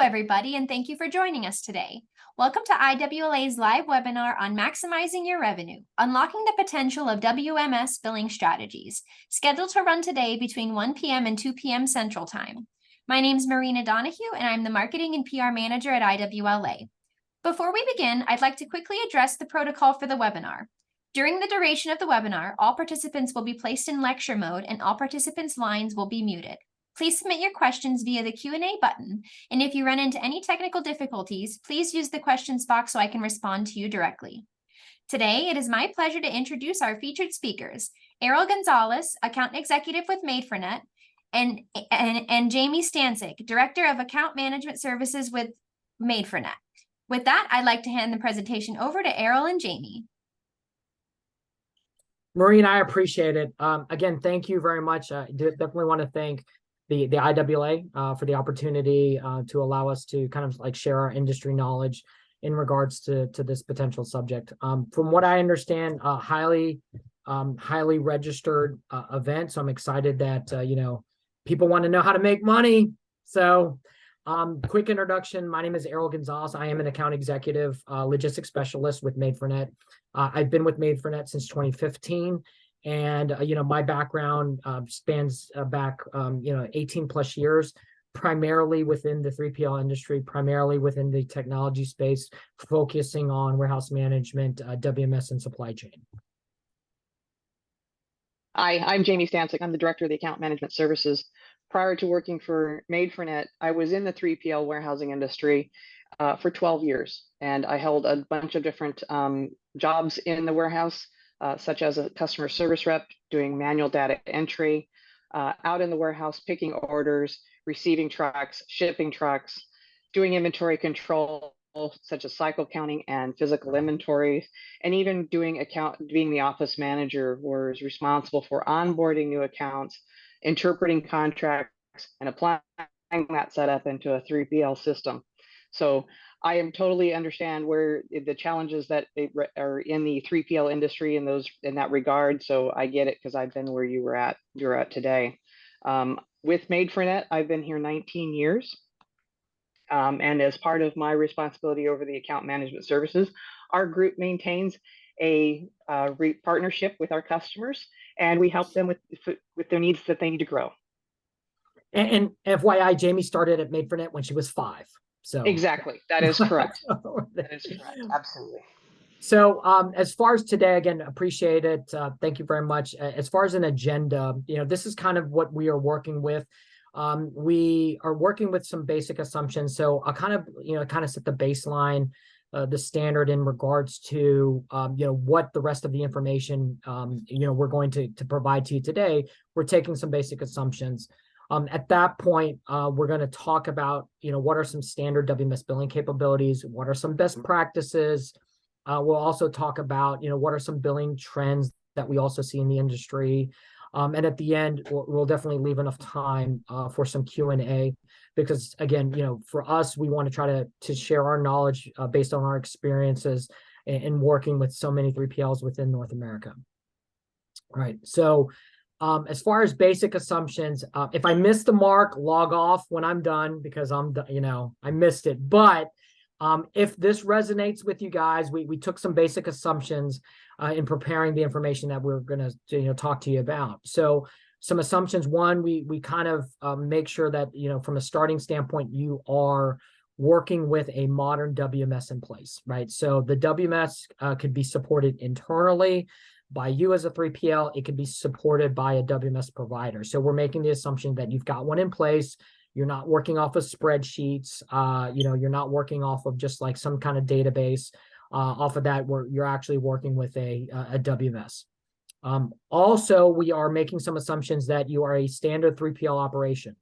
everybody, and thank you for joining us today. Welcome to IWLA's live webinar on maximizing your revenue, unlocking the potential of WMS billing strategies, scheduled to run today between 1 p.m. and 2 p.m. Central Time. My name is Marina Donahue, and I'm the Marketing and PR Manager at IWLA. Before we begin, I'd like to quickly address the protocol for the webinar. During the duration of the webinar, all participants will be placed in lecture mode, and all participants' lines will be muted. Please submit your questions via the Q&A button, and if you run into any technical difficulties, please use the questions box so I can respond to you directly. Today, it is my pleasure to introduce our featured speakers, Errol Gonzales, Account Executive with Made4Net, and Jamie Stancyk, Director of Account Management Services with Made4Net. With that, I'd like to hand the presentation over to Errol and Jamie. Marina, I appreciate it. Again, thank you very much. I definitely want to thank the IWLA for the opportunity to allow us to kind of like share our industry knowledge in regards to this potential subject. From what I understand, highly registered event. So I'm excited that people want to know how to make money. So quick introduction. My name is Errol Gonzales. I am an account executive logistics specialist with Made4Net. I've been with Made4Net since 2015. And, my background spans back, 18 plus years, primarily within the 3PL industry, primarily within the technology space, focusing on warehouse management, WMS, and supply chain. Hi, I'm Jamie Stancyk. I'm the Director of the Account Management Services. Prior to working for Made4Net, I was in the 3PL warehousing industry for 12 years, and I held a bunch of different jobs in the warehouse, such as a customer service rep, doing manual data entry, out in the warehouse, picking orders, receiving trucks, shipping trucks, doing inventory control, such as cycle counting and physical inventories, and even being the office manager, was responsible for onboarding new accounts, interpreting contracts, and applying that setup into a 3PL system. So I am totally understand where the challenges that are in the 3PL industry in that regard. So I get it because I've been where you're at today. With Made4Net, I've been here 19 years. And as part of my responsibility over the account management services, our group maintains a partnership with our customers, and we help them with their needs that they need to grow. And FYI, Jamie started at Made4Net when she was 5. So exactly, that is correct. That is correct. Absolutely. So as far as today, again, appreciate it. Thank you very much. As far as an agenda, this is kind of what we are working with. We are working with some basic assumptions. So I'll kind of set the baseline, the standard in regards to what the rest of the information we're going to provide to you today. We're taking some basic assumptions. At that point, we're going to talk about, what are some standard WMS billing capabilities, what are some best practices. We'll also talk about, what are some billing trends that we also see in the industry. And at the end, we'll definitely leave enough time for some Q&A because, again, for us, we want to try to share our knowledge based on our experiences in working with so many 3PLs within North America. All right. So as far as basic assumptions, if I miss the mark, log off when I'm done because I missed it. But if this resonates with you guys, we took some basic assumptions in preparing the information that we're going to talk to you about. So some assumptions. One, we kind of make sure that from a starting standpoint, you are working with a modern WMS in place, right? So the WMS could be supported internally by you as a 3PL. It could be supported by a WMS provider. So we're making the assumption that you've got one in place. You're not working off of spreadsheets. You're not working off of just like some kind of database. Off of that, you're actually working with a WMS. Also, we are making some assumptions that you are a standard 3PL operation.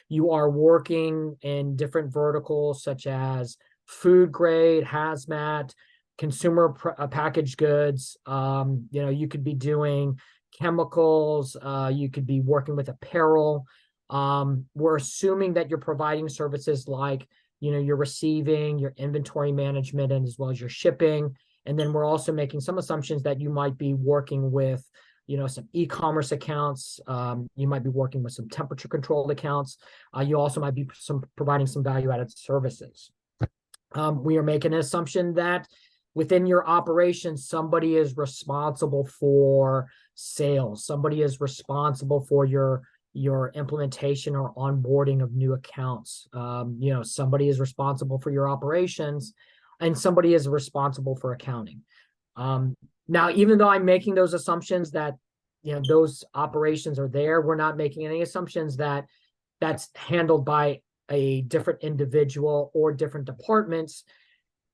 You are working in different verticals such as food grade, hazmat, consumer packaged goods. You could be doing chemicals. You could be working with apparel. We're assuming that you're providing services like, your receiving, your inventory management, and as well as your shipping. And then we're also making some assumptions that you might be working with some e-commerce accounts. You might be working with some temperature controlled accounts. You also might be providing some value-added services. We are making an assumption that within your operation, somebody is responsible for sales. Somebody is responsible for your implementation or onboarding of new accounts. Somebody is responsible for your operations, and somebody is responsible for accounting. Now, even though I'm making those assumptions that those operations are there, we're not making any assumptions that that's handled by a different individual or different departments.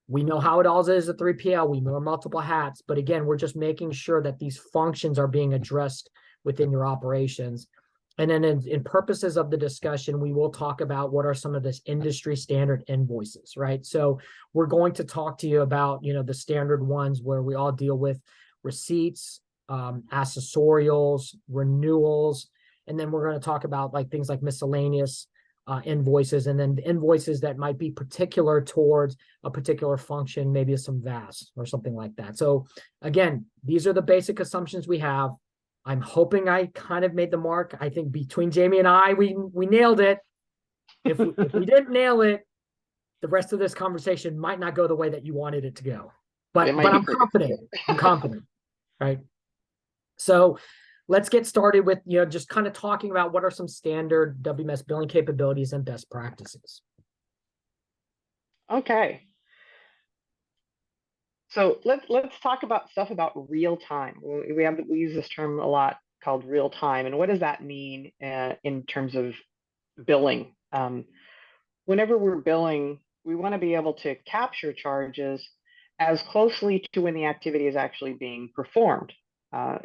We know how it all is at 3PL. We wear multiple hats, but again, we're just making sure that these functions are being addressed within your operations. And then in purposes of the discussion, we will talk about what are some of this industry standard invoices, right? So we're going to talk to you about, the standard ones where we all deal with receipts, accessorials, renewals, and then we're going to talk about things like miscellaneous invoices, and then the invoices that might be particular towards a particular function, maybe some VAS or something like that. So again, these are the basic assumptions we have. I'm hoping I kind of made the mark. I think between Jamie and I, we nailed it. If we didn't nail it, the rest of this conversation might not go the way that you wanted it to go. But I'm confident. I'm confident, right? So let's get started with just kind of talking about what are some standard WMS billing capabilities and best practices. Okay. So let's talk about stuff about real time. We use this term a lot called real time, and what does that mean in terms of billing? Whenever we're billing, we want to be able to capture charges as closely to when the activity is actually being performed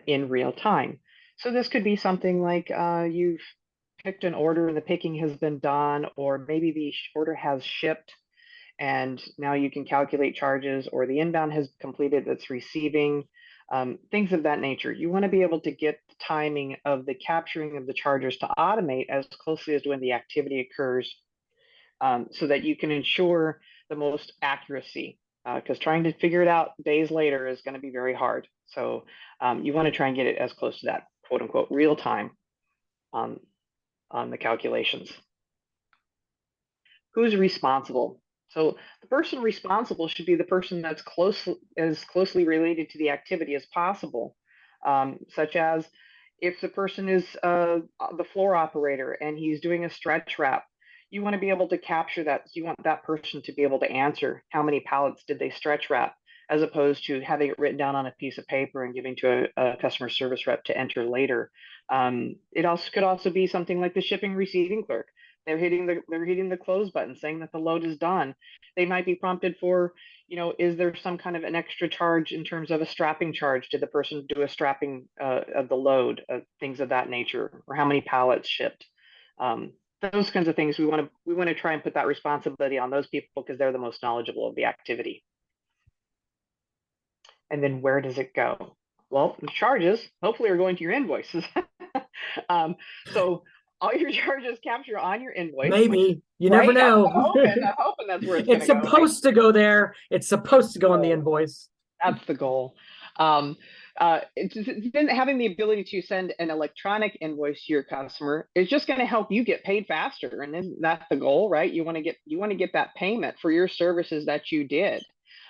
in real time. So this could be something like you've picked an order and the picking has been done, or maybe the order has shipped and now you can calculate charges, or the inbound has completed that's receiving, things of that nature. You want to be able to get the timing of the capturing of the charges to automate as closely as when the activity occurs, so that you can ensure the most accuracy, because trying to figure it out days later is going to be very hard. So you want to try and get it as close to that quote unquote real time on the calculations. Who's responsible? So the person responsible should be the person that's as closely related to the activity as possible, such as if the person is the floor operator and he's doing a stretch wrap, you want to be able to capture that. You want that person to be able to answer how many pallets did they stretch wrap, as opposed to having it written down on a piece of paper and giving to a customer service rep to enter later. It could also be something like the shipping receiving clerk. They're hitting the close button saying that the load is done. They might be prompted for, is there some kind of an extra charge in terms of a strapping charge? Did the person do a strapping of the load, things of that nature, or how many pallets shipped? Those kinds of things we want to try and put that responsibility on those people because they're the most knowledgeable of the activity. And then where does it go? Well, the charges hopefully are going to your invoices. So all your charges capture on your invoice. Maybe. You never know. I'm hoping that's where it's supposed to go there. It's supposed to go on the invoice. That's the goal. Then having the ability to send an electronic invoice to your customer is just going to help you get paid faster. And then that's the goal, right? You want to get that payment for your services that you did.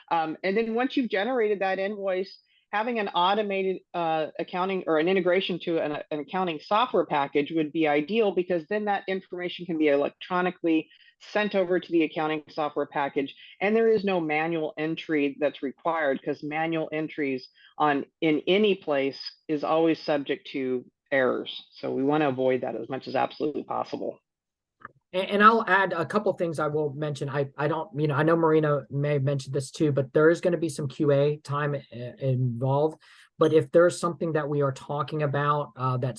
And then once you've generated that invoice, having an automated accounting or an integration to an accounting software package would be ideal, because then that information can be electronically sent over to the accounting software package, and there is no manual entry that's required, because manual entries in any place is always subject to errors. So we want to avoid that as much as absolutely possible. And I'll add a couple things I will mention. I don't, I know Marina may have mentioned this too, but there is going to be some QA time involved. But if there's something that we are talking about that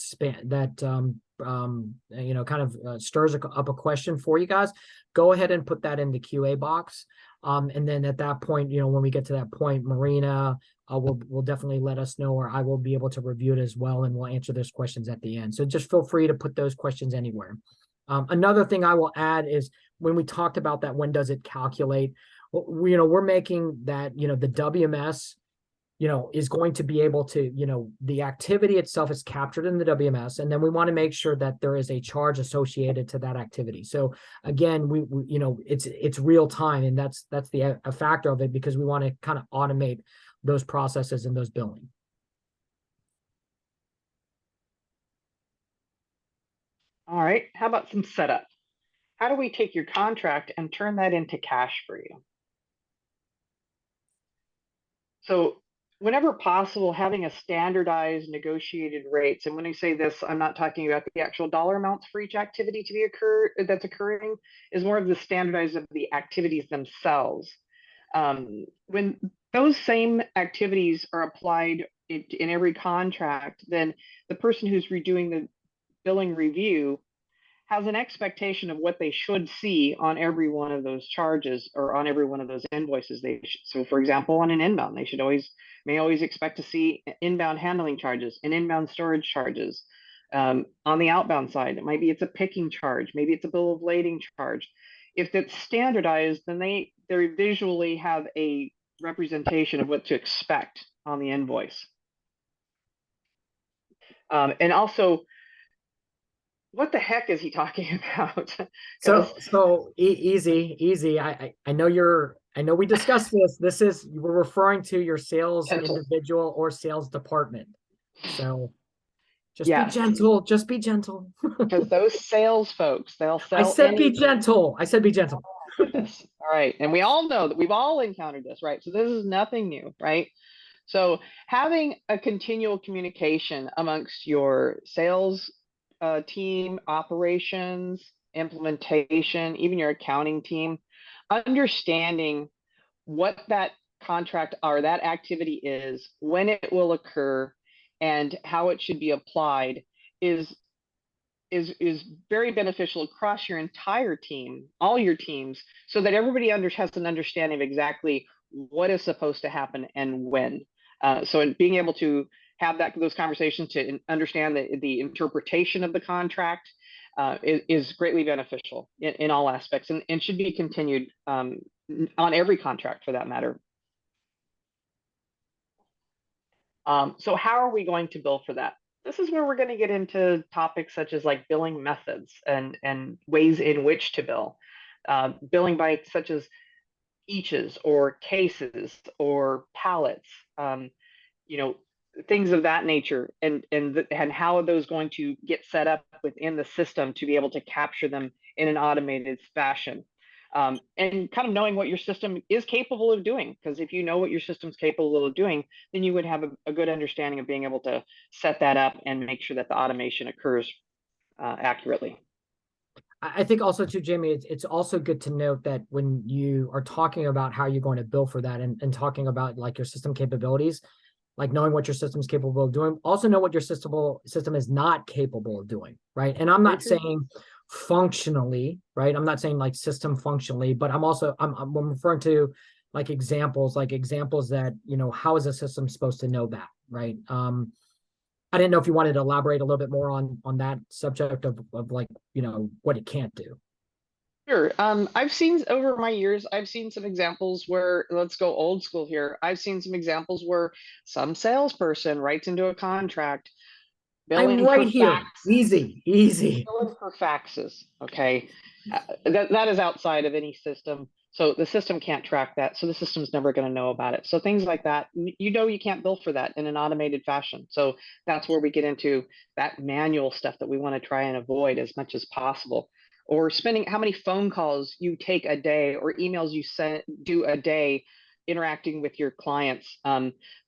kind of stirs up a question for you guys, go ahead and put that in the QA box. And then at that point, when we get to that point, Marina will definitely let us know, or I will be able to review it as well, and we'll answer those questions at the end. So just feel free to put those questions anywhere. Another thing I will add is when we talked about that, when does it calculate? We're making that, the WMS is going to be able to, the activity itself is captured in the WMS, and then we want to make sure that there is a charge associated to that activity. So again, we it's real time, and that's a factor of it, because we want to kind of automate those processes and those billing. All right, how about some setup? How do we take your contract and turn that into cash for you? So whenever possible, having a standardized negotiated rates. And when I say this, I'm not talking about the actual dollar amounts for each activity to be that's occurring, is more of the standardized of the activities themselves. When those same activities are applied in every contract, then the person who's redoing the billing review has an expectation of what they should see on every one of those charges or on every one of those invoices. So for example, on an inbound, they may always expect to see inbound handling charges and inbound storage charges. On the outbound side, it's a picking charge, maybe it's a bill of lading charge. If it's standardized, then they visually have a representation of what to expect on the invoice. And also, what the heck is he talking about? So easy. I know we discussed this. We're referring to your sales individual or sales department. So just be gentle. Just be gentle. Because those sales folks, they'll sell. I said be gentle. I said be gentle. Goodness. All right. And we all know that we've all encountered this, right? So this is nothing new, right? So having a continual communication amongst your sales team, operations, implementation, even your accounting team, understanding what that contract or that activity is, when it will occur, and how it should be applied is very beneficial across your entire team, all your teams, so that everybody has an understanding of exactly what is supposed to happen and when. So in being able to have those conversations to understand the interpretation of the contract is greatly beneficial in all aspects, and should be continued on every contract for that matter. So how are we going to bill for that? This is where we're going to get into topics such as like billing methods and ways in which to bill. Billing by such as eaches or cases or pallets, things of that nature, and how are those going to get set up within the system to be able to capture them in an automated fashion. And kind of knowing what your system is capable of doing, because if you know what your system's capable of doing, then you would have a good understanding of being able to set that up and make sure that the automation occurs accurately. I think also too, Jamie, it's also good to note that when you are talking about how you're going to bill for that and talking about like your system capabilities, like knowing what your system is capable of doing, also know what your system is not capable of doing, right? And I'm not saying functionally, right? I'm not saying like system functionally, but I'm referring to like examples that, how is a system supposed to know that, right? I didn't know if you wanted to elaborate a little bit more on that subject of like, what it can't do. Sure. I've seen over my years, I've seen some examples where, let's go old school here. I've seen some examples where some salesperson writes into a contract, billing I'm right for here. Faxes, Easy. billing for faxes. Okay. That is outside of any system. So the system can't track that. So the system's never going to know about it. So things like that, you can't bill for that in an automated fashion. So that's where we get into that manual stuff that we want to try and avoid as much as possible. Or spending how many phone calls you take a day or emails you do a day interacting with your clients.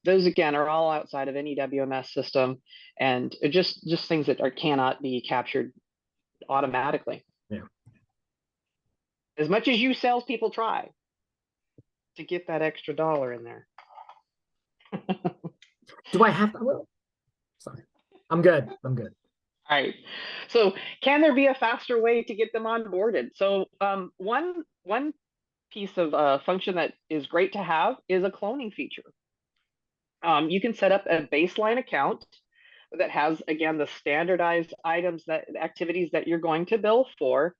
Those again are all outside of any WMS system, and just things that cannot be captured automatically. Yeah. As much as you salespeople try to get that extra dollar in there. Do I have to? Sorry, I'm good. All right. So can there be a faster way to get them onboarded? So one piece of function that is great to have is a cloning feature. You can set up a baseline account that has, again, the standardized activities that you're going to bill for.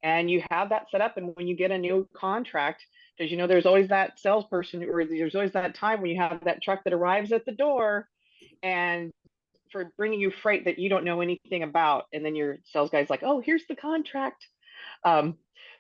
And you have that set up. And when you get a new contract, Because you know, there's always that salesperson, or there's always that time when you have that truck that arrives at the door and for bringing you freight that you don't know anything about, and then your sales guy's like, oh, here's the contract.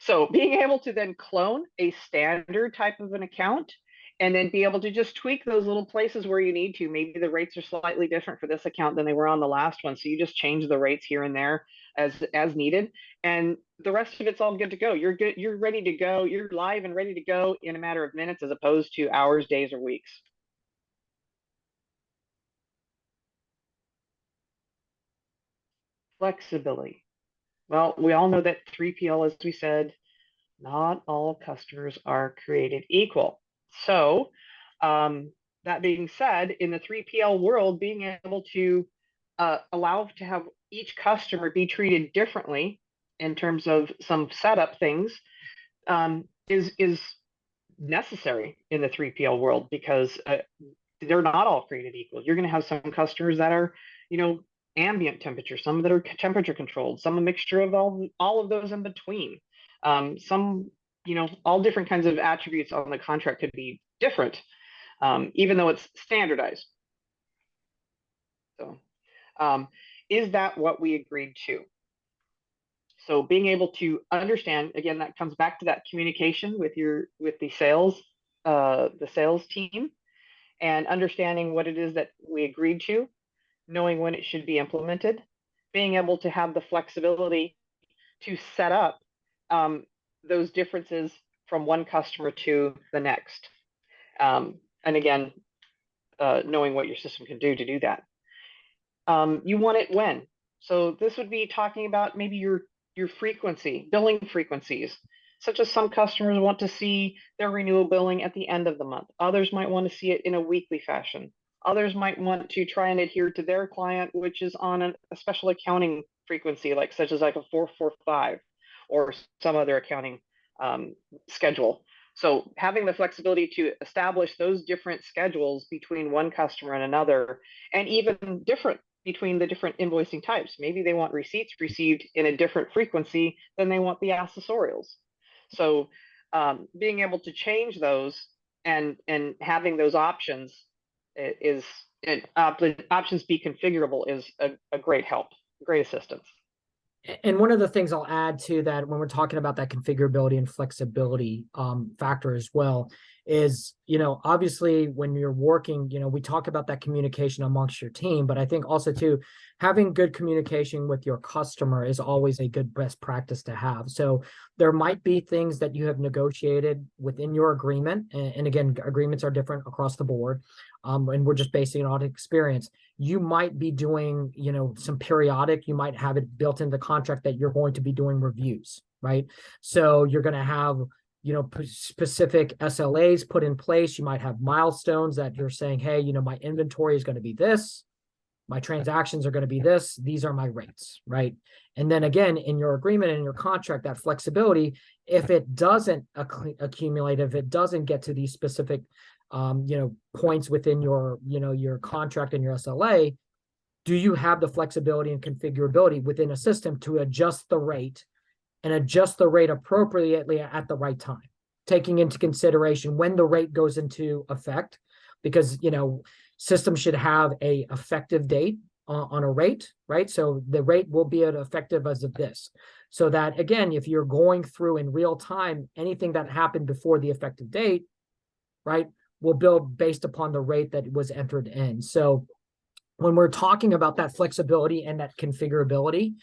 So being able to then clone a standard type of an account and then be able to just tweak those little places where you need to. Maybe the rates are slightly different for this account than they were on the last one. So you just change the rates here and there as needed. And the rest of it's all good to go. You're good, you're ready to go, you're live and ready to go in a matter of minutes as opposed to hours, days, or weeks. Flexibility. Well, we all know that 3PL, as we said, not all customers are created equal. So that being said, in the 3PL world, being able to allow to have each customer be treated differently in terms of some setup things is necessary in the 3PL world, because they're not all created equal. You're going to have some customers that are, you know, ambient temperature, some that are temperature controlled, some a mixture of all of those in between. Some, you know, all different kinds of attributes on the contract could be different, even though it's standardized. So is that what we agreed to? So being able to understand, again, that comes back to that communication with the sales team, and understanding what it is that we agreed to, knowing when it should be implemented, being able to have the flexibility to set up those differences from one customer to the next. And again, knowing what your system can do to do that. You want it when? So this would be talking about maybe your frequency, billing frequencies, such as some customers want to see their renewal billing at the end of the month. Others might want to see it in a weekly fashion. Others might want to try and adhere to their client, which is on a special accounting frequency, such as like a 445 or some other accounting schedule. So having the flexibility to establish those different schedules between one customer and another, and even different between the different invoicing types. Maybe they want receipts received in a different frequency than they want the accessorials. So being able to change those and having those options options be configurable is a great help, great assistance. And one of the things I'll add to that when we're talking about that configurability and flexibility factor as well is, you know, obviously when you're working, you know, we talk about that communication amongst your team, but I think also too, having good communication with your customer is always a good best practice to have. So there might be things that you have negotiated within your agreement. And again, agreements are different across the board. And we're just basing it on experience. You might be doing, you know, some periodic, you might have it built into the contract that you're going to be doing reviews, right? So you're going to have, you know, specific SLAs put in place. You might have milestones that you're saying, hey, you know, my inventory is going to be this, my transactions are going to be this, these are my rates, right? And then again, in your agreement and in your contract, that flexibility, if it doesn't accumulate, if it doesn't get to these specific you know, points within your, you know, your contract and your SLA, do you have the flexibility and configurability within a system to adjust the rate and adjust the rate appropriately at the right time, taking into consideration when the rate goes into effect? Because, you know, systems should have a effective date on a rate, right? So the rate will be effective as of this. So that, again, if you're going through in real time, anything that happened before the effective date, right, will build based upon the rate that was entered in. So when we're talking about that flexibility and that configurability,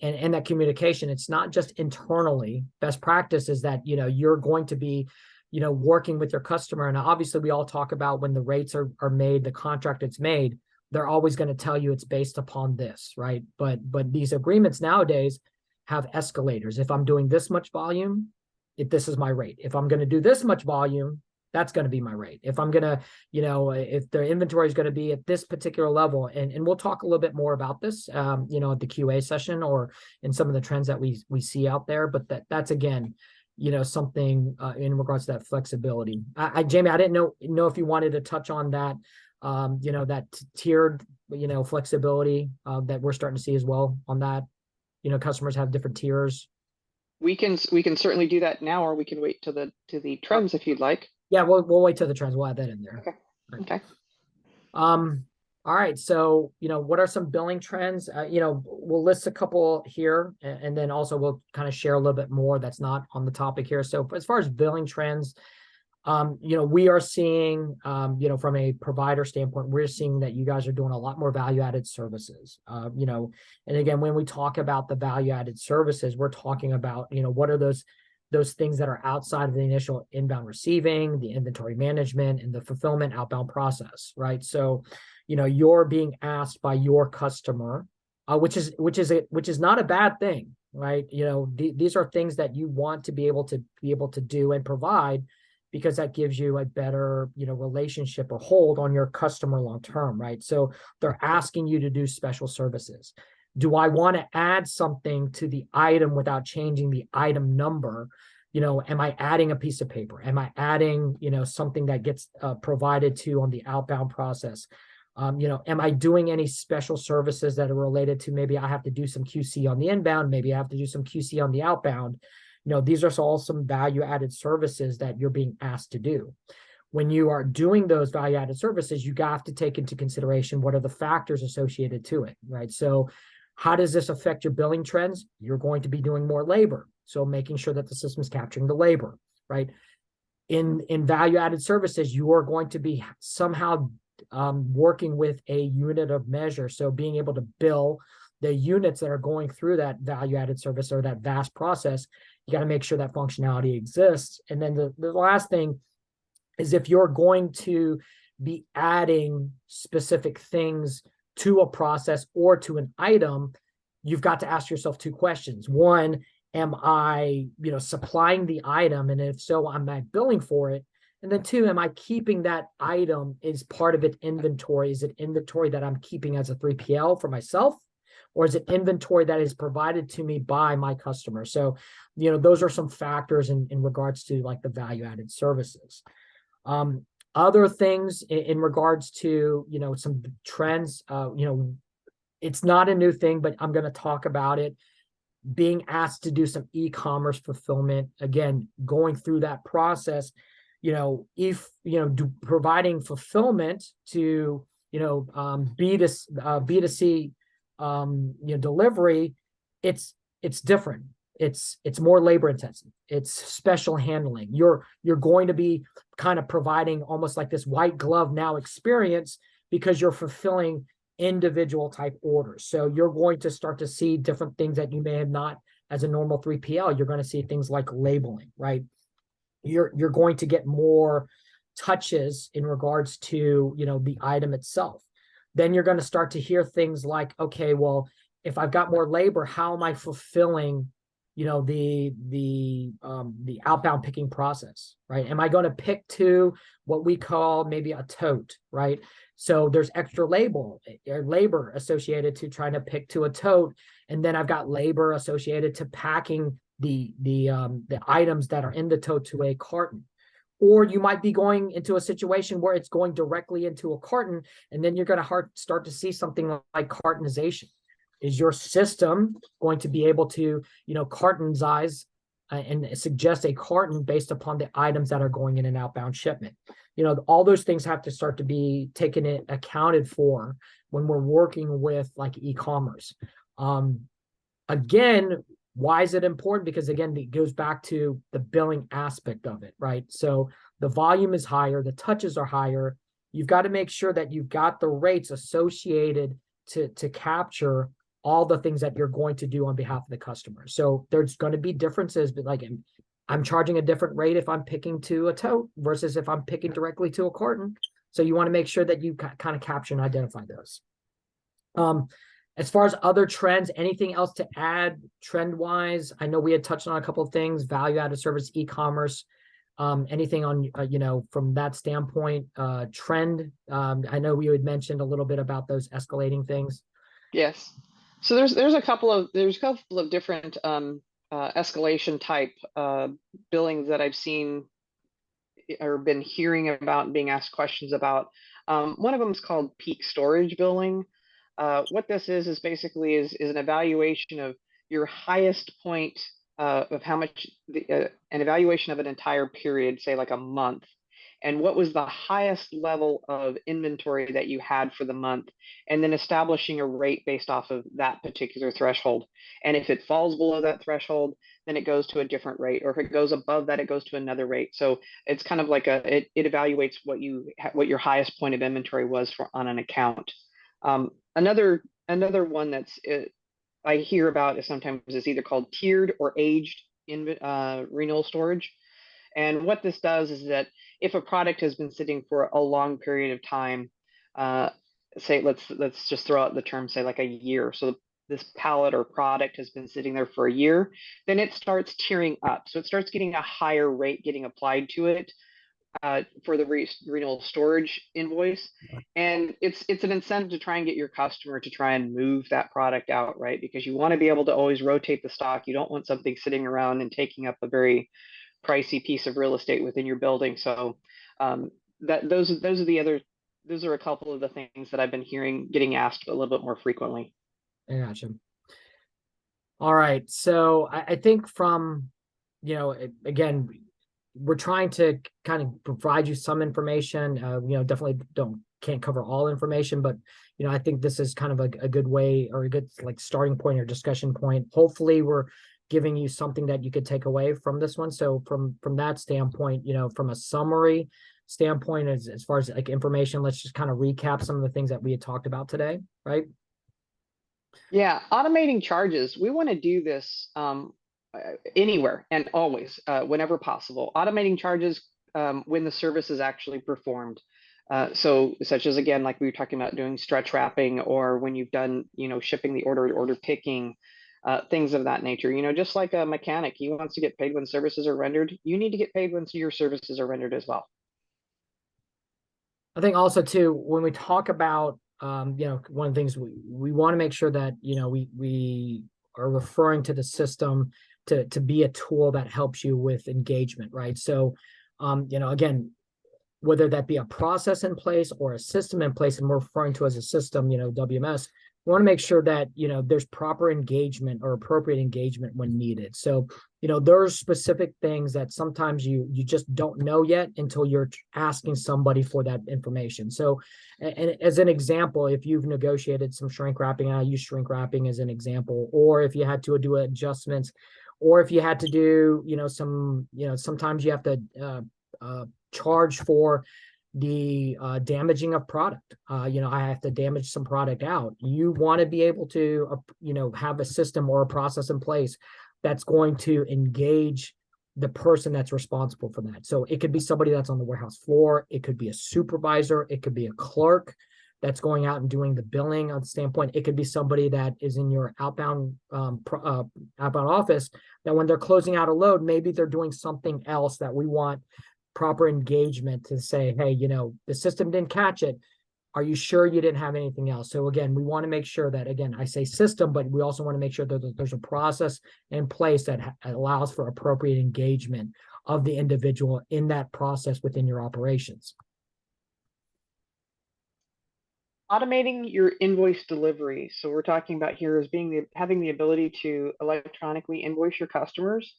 and that communication, it's not just internally. Best practice is that, you know, you're going to be, you know, working with your customer. And obviously we all talk about when the rates are made, the contract it's made, they're always going to tell you it's based upon this, right? But these agreements nowadays have escalators. If I'm doing this much volume, this is my rate. If I'm going to do this much volume, that's going to be my rate. If I'm going to, you know, if the inventory is going to be at this particular level, and we'll talk a little bit more about this, you know, at the QA session or in some of the trends that we see out there. But that's again, you know, something in regards to that flexibility. Jamie, I didn't know if you wanted to touch on that, you know, that tiered, you know, flexibility that we're starting to see as well on that. You know, customers have different tiers. We can certainly do that now, or we can wait to the trends if you'd like. Yeah, we'll wait till the trends. We'll add that in there. Okay. Right. Okay. All right. So, what are some billing trends? We'll list a couple here, and then also we'll kind of share a little bit more that's not on the topic here. So as far as billing trends, we are seeing, from a provider standpoint, we're seeing that you guys are doing a lot more value-added services. And again, when we talk about the value-added services, we're talking about, what are those things that are outside of the initial inbound receiving, the inventory management, and the fulfillment outbound process, right? So, you're being asked by your customer, which is not a bad thing, right? These are things that you want to be able to do and provide, because that gives you a better, relationship or hold on your customer long term, right? So they're asking you to do special services. Do I want to add something to the item without changing the item number? Am I adding a piece of paper? Am I adding, something that gets provided to on the outbound process? Am I doing any special services that are related to, maybe I have to do some QC on the inbound, maybe I have to do some QC on the outbound? These are all some value-added services that you're being asked to do. When you are doing those value-added services, you have to take into consideration what are the factors associated to it, right? So how does this affect your billing trends? You're going to be doing more labor. So making sure that the system's capturing the labor, right? In value-added services, you are going to be somehow working with a unit of measure. So being able to bill the units that are going through that value-added service or that VAS process, you got to make sure that functionality exists. And then the last thing is, if you're going to be adding specific things to a process or to an item, you've got to ask yourself two questions. One, am I, supplying the item? And if so, am I billing for it? And then two, am I keeping that item as part of its inventory? Is it inventory that I'm keeping as a 3PL for myself? Or is it inventory that is provided to me by my customer? So, those are some factors in regards to like the value-added services. Other things in regards to, some trends, it's not a new thing, but I'm going to talk about it. Being asked to do some e-commerce fulfillment, again, going through that process, providing fulfillment to, B2C, delivery, it's different. It's more labor intensive. It's special handling. You're going to be kind of providing almost like this white glove now experience, because you're fulfilling individual type orders. So you're going to start to see different things that you may have not as a normal 3PL. You're going to see things like labeling, right? You're going to get more touches in regards to, the item itself. Then you're going to start to hear things like, okay, well, if I've got more labor, how am I fulfilling, the outbound picking process, right? Am I going to pick to what we call maybe a tote, right? So there's extra labor associated to trying to pick to a tote, and then I've got labor associated to packing the items that are in the tote to a carton. Or you might be going into a situation where it's going directly into a carton, and then you're going to start to see something like cartonization. Is your system going to be able to, cartonize and suggest a carton based upon the items that are going in an outbound shipment? All those things have to start to be accounted for when we're working with like e-commerce. Again, why is it important? Because again, it goes back to the billing aspect of it, right? So the volume is higher, the touches are higher. You've got to make sure that you've got the rates associated to capture all the things that you're going to do on behalf of the customer. So there's going to be differences, but like I'm charging a different rate if I'm picking to a tote versus if I'm picking directly to a carton. So you want to make sure that you kind of capture and identify those. As far as other trends, anything else to add trend-wise? I know we had touched on a couple of things, value-added service, e-commerce, anything on, from that standpoint, trend? I know we had mentioned a little bit about those escalating things. Yes. So there's a couple of different escalation type billings that I've seen or been hearing about and being asked questions about. One of them is called peak storage billing. What this is basically is an evaluation of your highest point of how much an evaluation of an entire period, say like a month, and what was the highest level of inventory that you had for the month, and then establishing a rate based off of that particular threshold. And if it falls below that threshold, then it goes to a different rate, or if it goes above that, it goes to another rate. So it's kind of like it evaluates what your highest point of inventory was for on an account. Another one that's I hear about is sometimes it's either called tiered or aged renewal storage. And what this does is that if a product has been sitting for a long period of time, say let's just throw out the term, say like a year. So this pallet or product has been sitting there for a year, then it starts tiering up. So it starts getting a higher rate getting applied to it for the renewal storage invoice. And it's an incentive to try and get your customer to try and move that product out, right? Because you want to be able to always rotate the stock. You don't want something sitting around and taking up a very pricey piece of real estate within your building. So those are a couple of the things that I've been hearing getting asked a little bit more frequently. I gotcha. All right. So I think from, again, we're trying to kind of provide you some information. Definitely can't cover all information, but I think this is kind of a good way, or a good like starting point or discussion point. Hopefully we're giving you something that you could take away from this one. So from that standpoint, from a summary standpoint, as far as like information, let's just kind of recap some of the things that we had talked about today, right? Yeah, automating charges. We want to do this anywhere and always, whenever possible. Automating charges when the service is actually performed. So such as, again, like we were talking about doing stretch wrapping, or when you've done, shipping the order picking, things of that nature. Just like a mechanic, he wants to get paid when services are rendered. You need to get paid when your services are rendered as well. I think also too, when we talk about, one of the things we want to make sure that, we are referring to the system to be a tool that helps you with engagement, right? So, again, whether that be a process in place or a system in place, and we're referring to as a system, WMS, we want to make sure that, there's proper engagement or appropriate engagement when needed. So, there's specific things that sometimes you just don't know yet until you're asking somebody for that information. So, and as an example, if you've negotiated some shrink wrapping, I use shrink wrapping as an example, or if you had to do adjustments, or if you had to do, sometimes you have to charge for the damaging of product. I have to damage some product out. You want to be able to, have a system or a process in place that's going to engage the person that's responsible for that. So it could be somebody that's on the warehouse floor. It could be a supervisor. It could be a clerk that's going out and doing the billing on the standpoint. It could be somebody that is in your outbound office, that when they're closing out a load, maybe they're doing something else that we want proper engagement to say, hey, the system didn't catch it. Are you sure you didn't have anything else? So again, we want to make sure that, again, I say system, but we also want to make sure that there's a process in place that allows for appropriate engagement of the individual in that process within your operations. Automating your invoice delivery. So we're talking about here is having the ability to electronically invoice your customers.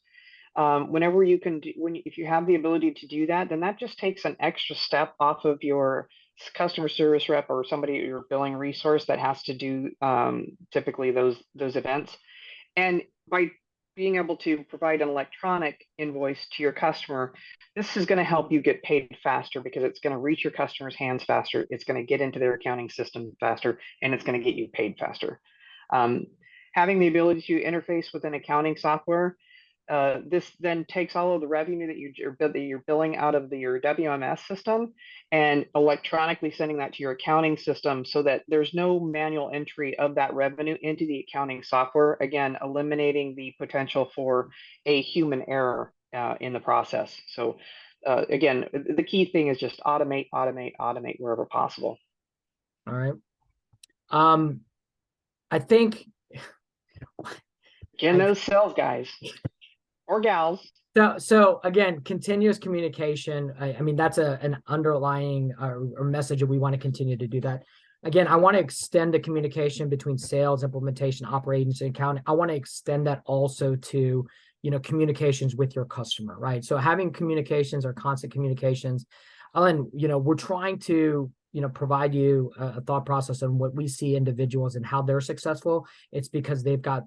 Whenever you can if you have the ability to do that, then that just takes an extra step off of your customer service rep or somebody, your billing resource that has to do typically those events. And by being able to provide an electronic invoice to your customer, this is going to help you get paid faster, because it's going to reach your customer's hands faster. It's going to get into their accounting system faster, and it's going to get you paid faster. Having the ability to interface with an accounting software, this then takes all of the revenue that you're billing out of your WMS system and electronically sending that to your accounting system, so that there's no manual entry of that revenue into the accounting software, again, eliminating the potential for a human error in the process. So again, the key thing is just automate wherever possible. All right. I think Again, those sales guys or gals. So again, continuous communication. I mean, that's an underlying or message that we want to continue to do that. Again, I want to extend the communication between sales, implementation, operations, and accounting. I want to extend that also to, communications with your customer, right? So having communications or constant communications, and we're trying to provide you a thought process on what we see individuals and how they're successful. It's because they've got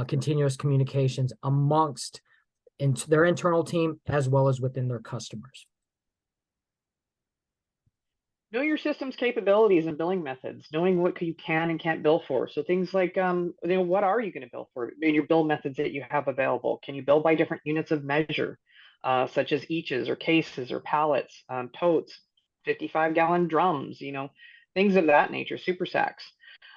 continuous communications amongst their internal team as well as within their customers. Know your system's capabilities and billing methods, knowing what you can and can't bill for. So things like, what are you going to bill for in your bill methods that you have available? Can you bill by different units of measure, such as eaches or cases or pallets, totes, 55-gallon drums, things of that nature, super sacks.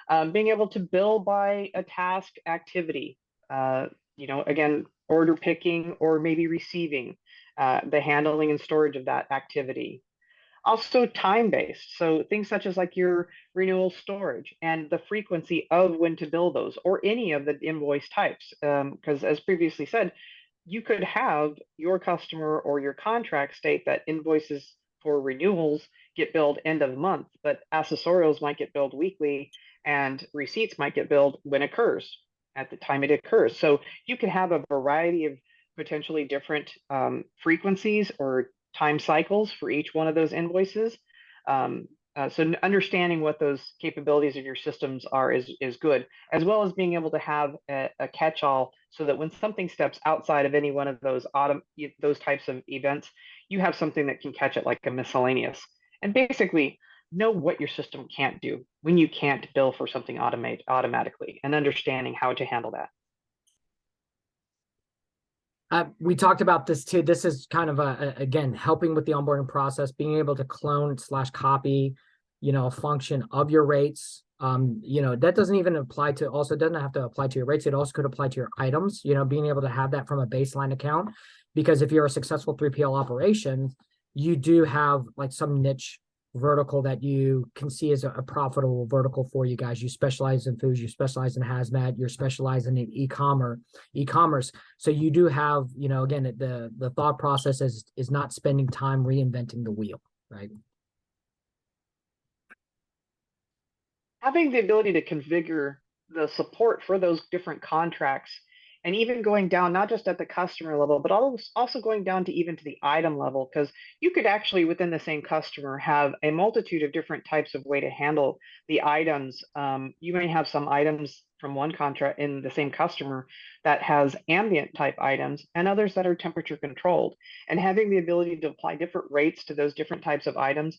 Being able to bill by a task activity, again, order picking or maybe receiving, the handling and storage of that activity. Also time-based, so things such as like your renewal storage and the frequency of when to bill those, or any of the invoice types, because as previously said, you could have your customer or your contract state that invoices for renewals get billed end of month, but accessorials might get billed weekly and receipts might get billed when it occurs, at the time it occurs. So you could have a variety of potentially different frequencies or time cycles for each one of those invoices. So understanding what those capabilities of your systems are is good, as well as being able to have a catch-all so that when something steps outside of any one of those types of events, you have something that can catch it like a miscellaneous. And basically know what your system can't do when you can't bill for something automatically, and understanding how to handle that. We talked about this too. This is kind of again, helping with the onboarding process, being able to clone / copy, a function of your rates. That doesn't even apply to, also doesn't have to apply to your rates. It also could apply to your items, being able to have that from a baseline account, because if you're a successful 3PL operation, you do have like some niche vertical that you can see as a profitable vertical for you guys. You specialize in foods, you specialize in hazmat, you're specializing in e-commerce. So you do have, again, the thought process is not spending time reinventing the wheel, right? Having the ability to configure the support for those different contracts, and even going down, not just at the customer level, but also going down to even to the item level, because you could actually within the same customer have a multitude of different types of way to handle the items. You may have some items from one contract in the same customer that has ambient type items and others that are temperature controlled, and having the ability to apply different rates to those different types of items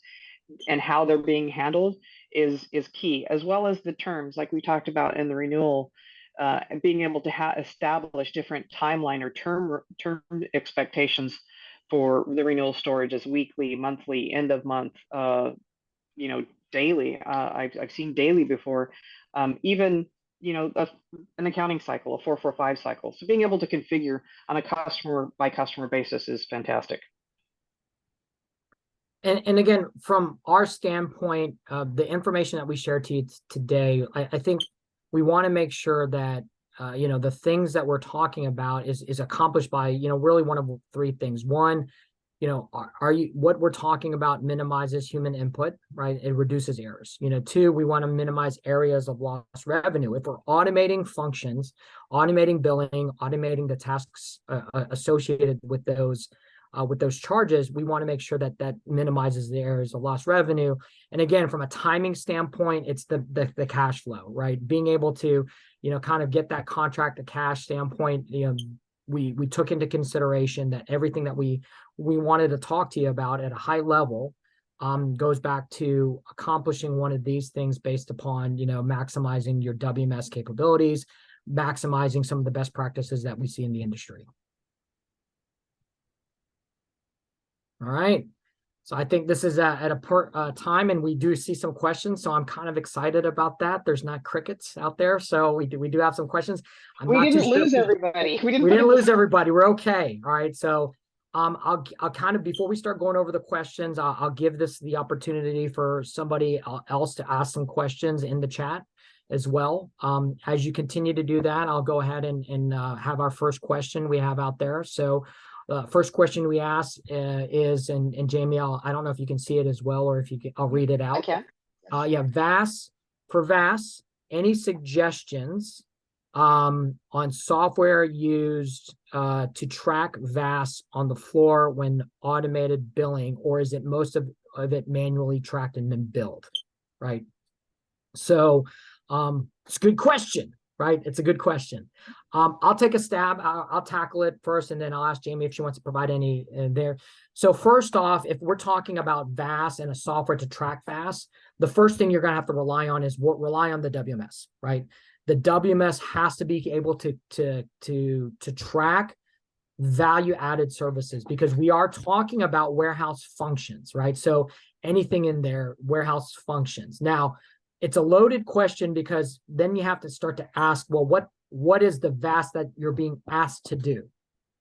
and how they're being handled is key, as well as the terms like we talked about in the renewal. And being able to establish different timeline or term expectations for the renewal storage as weekly, monthly, end of month, daily. I've seen daily before, even an accounting cycle, a 445 cycle. So being able to configure on a customer by customer basis is fantastic. And again, from our standpoint, the information that we shared to you today, I think we want to make sure that the things that we're talking about is accomplished by really one of three things. One, what we're talking about minimizes human input, right? It reduces errors. Two, we want to minimize areas of lost revenue. If we're automating functions, automating billing, automating the tasks associated with those charges, we want to make sure that minimizes the areas of lost revenue. And again, from a timing standpoint, it's the cash flow, right? Being able to, kind of get that contract to cash standpoint. We took into consideration that everything that we wanted to talk to you about at a high level goes back to accomplishing one of these things based upon, maximizing your WMS capabilities, maximizing some of the best practices that we see in the industry. All right. So I think this is at a time, and we do see some questions. So I'm kind of excited about that. There's not crickets out there, so we do have some questions. We didn't lose everybody. We didn't lose everybody. We're okay. All right. So I'll kind of, before we start going over the questions, I'll give this the opportunity for somebody else to ask some questions in the chat as well. As you continue to do that, I'll go ahead and have our first question we have out there. So first question we ask is, and Jamie, I don't know if you can see it as well, or if you can, I'll read it out. I can. Yeah, Vass, any suggestions on software used to track VAS on the floor when automated billing, or is it most of it manually tracked and then billed, right? So it's a good question, right? It's a good question. I'll take a stab. I'll tackle it first, and then I'll ask Jamie if she wants to provide any there. So first off, if we're talking about VAS and a software to track VAS, the first thing you're going to have to rely on is rely on the WMS, right? The WMS has to be able to track value-added services, because we are talking about warehouse functions, right? So anything in there, warehouse functions. Now, it's a loaded question, because then you have to start to ask, well, what is the VAS that you're being asked to do,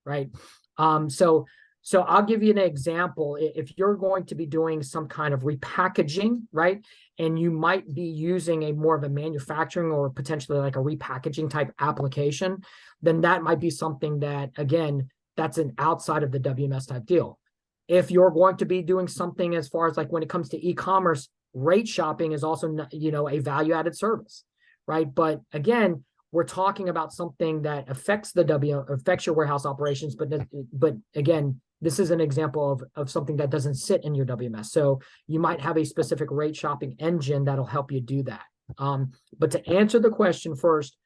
right? So I'll give you an example. If you're going to be doing some kind of repackaging, right, and you might be using a more of a manufacturing or potentially like a repackaging type application, then that might be something that, again, that's an outside of the WMS type deal. If you're going to be doing something as far as like when it comes to e-commerce, rate shopping is also, you know, a value-added service, right? But again, we're talking about something that affects your warehouse operations, but again, this is an example of something that doesn't sit in your WMS. So you might have a specific rate shopping engine that'll help you do that. But to answer the question first,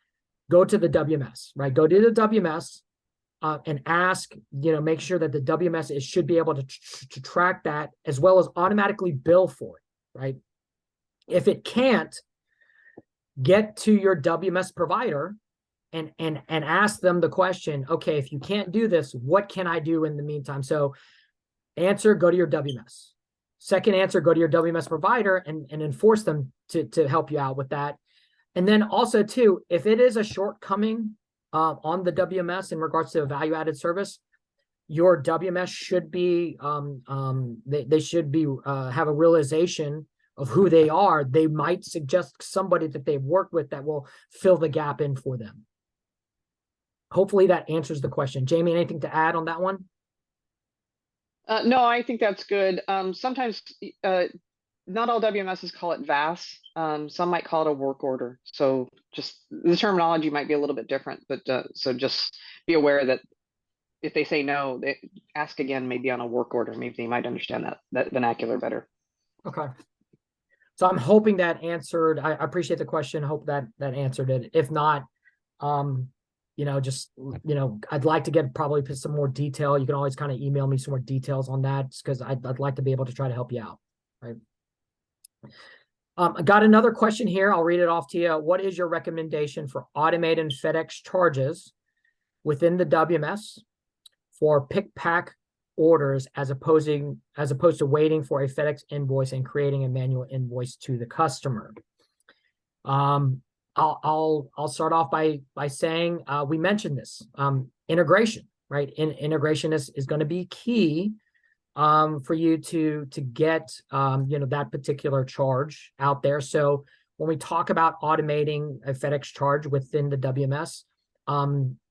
go to the WMS, right? Go to the WMS and ask, you know, make sure that the WMS should be able to track that, as well as automatically bill for it, right? If it can't, get to your WMS provider and ask them the question, okay, if you can't do this, what can I do in the meantime? So answer, go to your WMS. Second answer, go to your WMS provider and enforce them to help you out with that. And then also too, if it is a shortcoming on the WMS in regards to a value-added service, your WMS should be, they should be, have a realization of who they are. They might suggest somebody that they've worked with that will fill the gap in for them. Hopefully that answers the question. Jamie, anything to add on that one? No, I think that's good. Sometimes not all WMSs call it VAS. Some might call it a work order. So just the terminology might be a little bit different, but so just be aware that if they say no, they ask again, maybe on a work order. Maybe they might understand that vernacular better. Okay. So I'm hoping that answered. I appreciate the question. Hope that answered it. If not, you know, just, you know, I'd like to get probably some more detail. You can always kind of email me some more details on that, because I'd like to be able to try to help you out. Right. I got another question here. I'll read it off to you. What is your recommendation for automated FedEx charges within the WMS for pick pack orders as opposed to waiting for a FedEx invoice and creating a manual invoice to the customer? I'll start off by saying we mentioned this integration, right? Integration is going to be key for you to get you know, that particular charge out there. So when we talk about automating a FedEx charge within the WMS,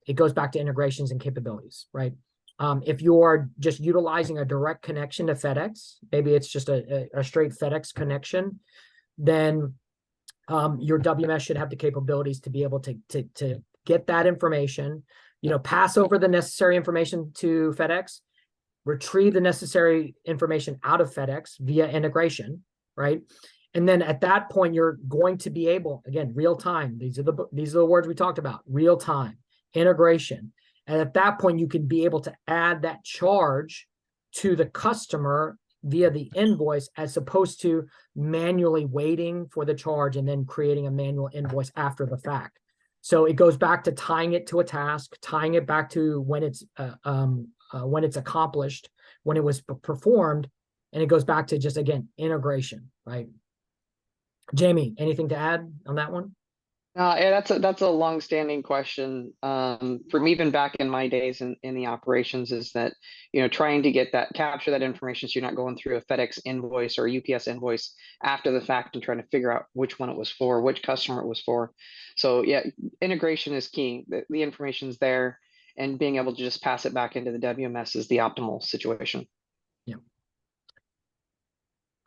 it goes back to integrations and capabilities, right? If you're just utilizing a direct connection to FedEx, maybe it's just a straight FedEx connection, then your WMS should have the capabilities to be able to get that information, you know, pass over the necessary information to FedEx, retrieve the necessary information out of FedEx via integration, right? And then at that point, you're going to be able, again, real time. These are the words we talked about: real time, integration. And at that point, you can be able to add that charge to the customer via the invoice, as opposed to manually waiting for the charge and then creating a manual invoice after the fact. So it goes back to tying it to a task, tying it back to when it's accomplished, when it was performed, and it goes back to just, again, integration, right? Jamie, anything to add on that one? Yeah, that's a long-standing question from even back in my days in the operations, is that, you know, trying to capture that information so you're not going through a FedEx invoice or a UPS invoice after the fact and trying to figure out which one it was for, which customer it was for. So yeah, integration is key. The information's there, and being able to just pass it back into the WMS is the optimal situation. Yeah.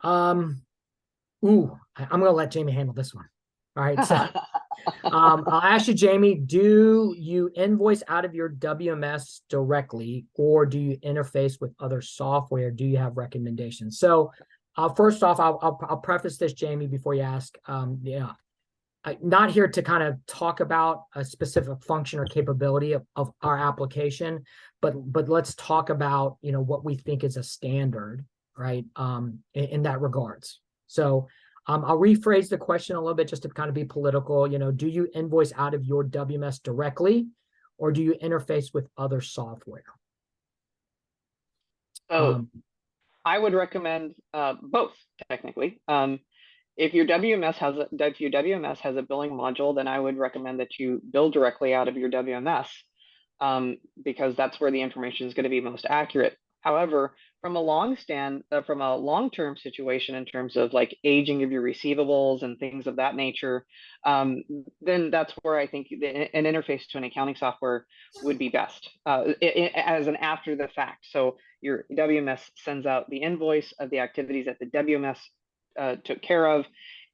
I'm going to let Jamie handle this one. All right. So I'll ask you, Jamie, do you invoice out of your WMS directly, or do you interface with other software? Do you have recommendations? So first off, I'll preface this, Jamie, before you ask. Yeah, I'm not here to kind of talk about a specific function or capability of our application, but let's talk about, what we think is a standard, right? In that regards. So I'll rephrase the question a little bit just to kind of be political. Do you invoice out of your WMS directly, or do you interface with other software? So I would recommend both, technically. If your WMS has a billing module, then I would recommend that you bill directly out of your WMS, because that's where the information is going to be most accurate. However, from a long-term situation in terms of like aging of your receivables and things of that nature, then that's where I think an interface to an accounting software would be best, as an after the fact. So your WMS sends out the invoice of the activities that the WMS took care of,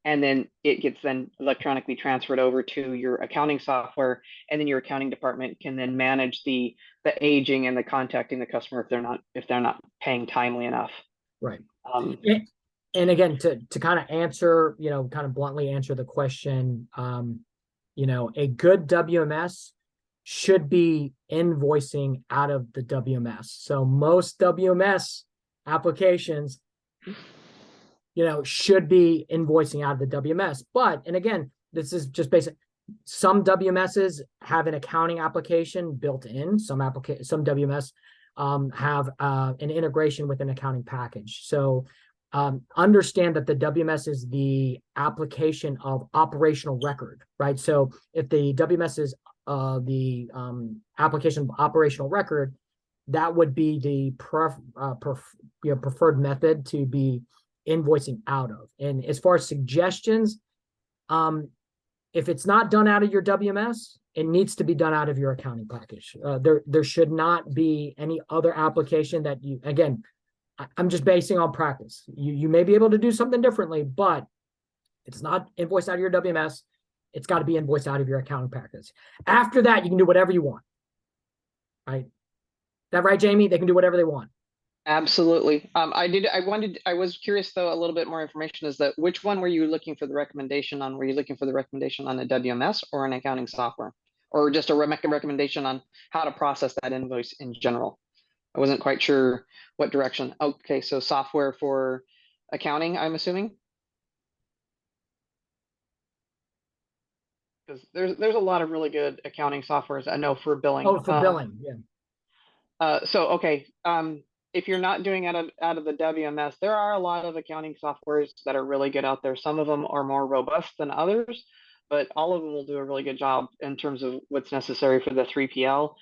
and then it gets then electronically transferred over to your accounting software, and then your accounting department can then manage the aging and the contacting the customer if they're not paying timely enough. Right. And again, to kind of answer, kind of bluntly answer the question, a good WMS should be invoicing out of the WMS. So most WMS applications, should be invoicing out of the WMS. But, and again, this is just basic. Some WMSs have an accounting application built in. Some WMS have an integration with an accounting package. So understand that the WMS is the application of operational record, right? So if the WMS is the application of operational record, that would be the preferred method to be invoicing out of. And as far as suggestions, if it's not done out of your WMS, it needs to be done out of your accounting package. There should not be any other application that you, again, I'm just basing on practice. You may be able to do something differently, but it's not invoiced out of your WMS. It's got to be invoiced out of your accounting package. After that, you can do whatever you want. Right? Is that right, Jamie? They can do whatever they want. Absolutely. I was curious though, a little bit more information is that which one were you looking for the recommendation on? Were you looking for the recommendation on a WMS or an accounting software, or just a recommendation on how to process that invoice in general? I wasn't quite sure what direction. Okay, so software for accounting, I'm assuming? Because there's a lot of really good accounting softwares I know for billing. Oh, for billing, yeah. So okay, if you're not doing out of the WMS, there are a lot of accounting softwares that are really good out there. Some of them are more robust than others, but all of them will do a really good job in terms of what's necessary for the 3PL.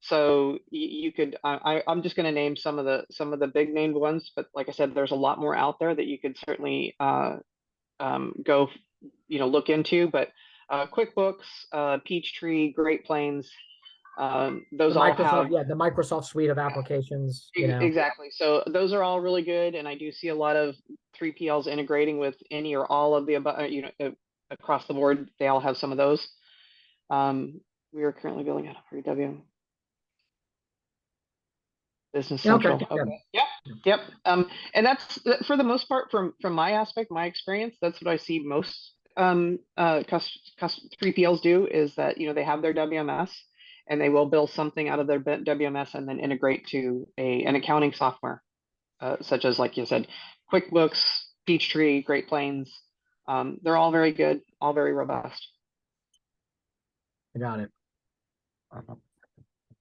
So you could, I'm just going to name some of the big named ones, but like I said, there's a lot more out there that you could certainly go, look into. But QuickBooks, Peachtree, Great Plains, those all have the Microsoft suite of applications. Exactly. So those are all really good, and I do see a lot of 3PLs integrating with any or all of the above. Across the board, they all have some of those. We are currently building out a WM Business Central. Okay. Yep. And that's for the most part from my aspect, my experience. That's what I see most 3PLs do is that they have their WMS. And they will build something out of their WMS and then integrate to an accounting software, such as, like you said, QuickBooks, Peachtree, Great Plains. They're all very good, all very robust. I got it.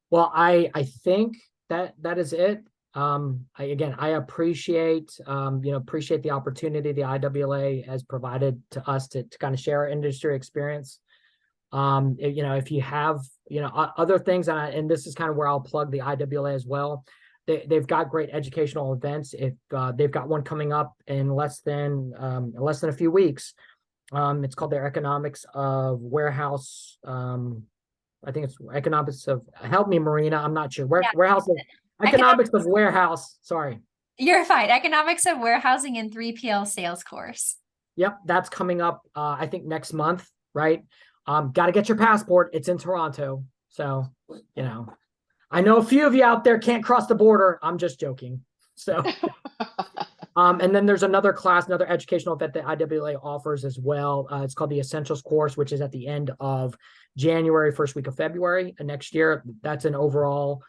Well, I think that is it. I appreciate appreciate the opportunity the IWLA has provided to us to kind of share our industry experience. If you have other things, and this is kind of where I'll plug the IWLA as well. They've got great educational events. If they've got one coming up in less than a few weeks. It's called their Economics of Warehouse. I think it's Economics of, help me, Marina, I'm not sure. Warehouse of, Economics of Warehouse. Sorry. You're fine. Economics of Warehousing and 3PL Sales course. Yep, that's coming up. I think next month, right? Got to get your passport. It's in Toronto. So, you know, I know a few of you out there can't cross the border. I'm just joking. So, and then there's another class, another educational event that IWLA offers as well. It's called the Essentials course, which is at the end of January, first week of February next year. That's an overall,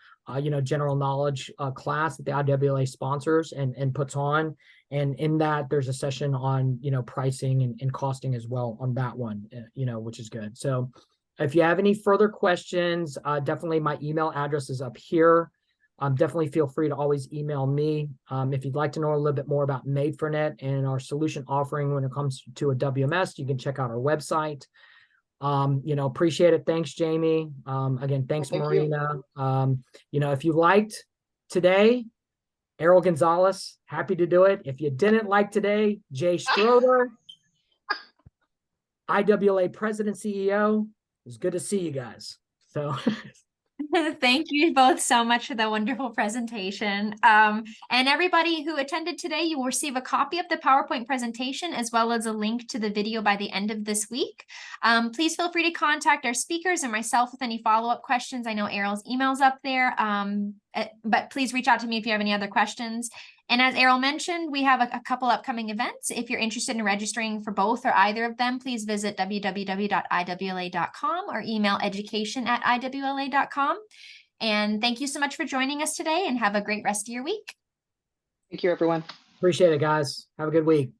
general knowledge class that the IWLA sponsors and puts on. And in that, there's a session on, pricing and costing as well on that one, which is good. So if you have any further questions, definitely my email address is up here. Definitely feel free to always email me. If you'd like to know a little bit more about Made for Net and our solution offering when it comes to a WMS, you can check out our website. Appreciate it. Thanks, Jamie. Again, thanks, Thank Marina. If you liked today, Errol Gonzales, happy to do it. If you didn't like today, Jay Stroder, IWLA President CEO. It was good to see you guys. So Thank you both so much for the wonderful presentation. And everybody who attended today, you will receive a copy of the PowerPoint presentation as well as a link to the video by the end of this week. Please feel free to contact our speakers and myself with any follow-up questions. I know Errol's email's up there, but please reach out to me if you have any other questions. And as Errol mentioned, we have a couple upcoming events. If you're interested in registering for both or either of them, please visit www.iwla.com or email education@iwla.com. And thank you so much for joining us today and have a great rest of your week. Thank you, everyone. appreciate it, guys. Have a good week.